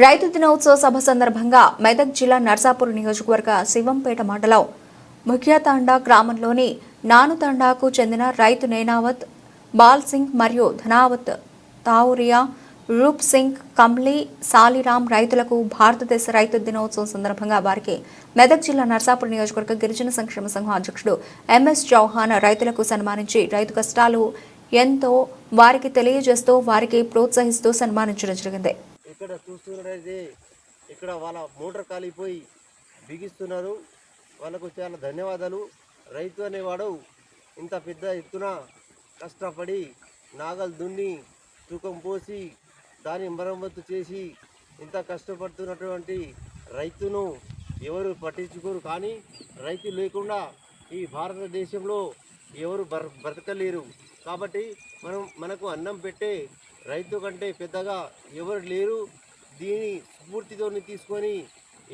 రైతు దినోత్సవ సభ సందర్భంగా మెదక్ జిల్లా నర్సాపూర్ నియోజకవర్గ శివంపేట మండలం ముఖ్యతాండా గ్రామంలోని నానుతాండాకు చెందిన రైతు నేనావత్ బాల్ సింగ్ మరియు ధనావత్ తావురియా రూప్ సింగ్ కంబ్లీ సాలిరాం రైతులకు భారతదేశ రైతు దినోత్సవం సందర్భంగా వారికి మెదక్ జిల్లా నర్సాపూర్ నియోజకవర్గ గిరిజన సంక్షేమ సంఘం అధ్యక్షుడు ఎంఎస్ చౌహాన్ రైతులకు సన్మానించి రైతు కష్టాలు ఎంతో వారికి తెలియజేస్తూ వారికి ప్రోత్సహిస్తూ సన్మానించడం జరిగింది. ఇక్కడ చూస్తున్నట్టయితే ఇక్కడ వాళ్ళ మోటార్ కాలిపోయి బిగిస్తున్నారు. వాళ్ళకు చాలా ధన్యవాదాలు. రైతు అనేవాడు ఇంత పెద్ద ఎత్తున కష్టపడి నాగలు దున్ని తూకం పోసి దాన్ని మరమ్మతు చేసి ఇంత కష్టపడుతున్నటువంటి రైతును ఎవరు పట్టించుకోరు. కానీ రైతు లేకుండా ఈ భారతదేశంలో ఎవరు బ్రతకలేరు. కాబట్టి మనకు అన్నం పెట్టే రైతు కంటే పెద్దగా ఎవరు లేరు. దీని స్ఫూర్తితో తీసుకొని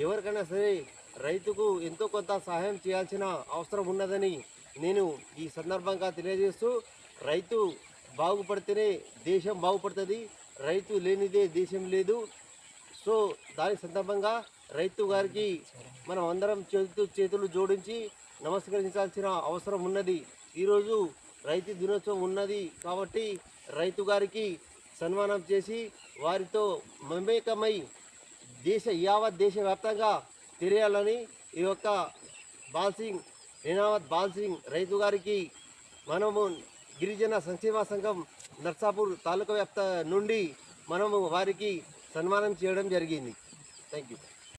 ఎవరికైనా సరే రైతుకు ఎంతో కొంత సహాయం చేయాల్సిన అవసరం ఉన్నదని నేను ఈ సందర్భంగా తెలియజేస్తూ, రైతు బాగుపడితేనే దేశం బాగుపడుతుంది, రైతు లేనిదే దేశం లేదు. సో దాని సందర్భంగా రైతు గారికి మనం అందరం చేతులు జోడించి నమస్కరించాల్సిన అవసరం ఉన్నది. ఈరోజు రైతు దినోత్సవం ఉన్నది కాబట్టి రైతు గారికి సన్మానం చేసి వారితో మమేకమై యావత్ దేశవ్యాప్తంగా తెలియాలని ఈ యొక్క బాల్సింగ్ నేనావత్ బాల్సింగ్ రైతు గారికి మనము గిరిజన సంక్షేమ సంఘం నర్సాపూర్ తాలూకా వ్యాప్త నుండి మనము వారికి సన్మానం చేయడం జరిగింది. Thank you.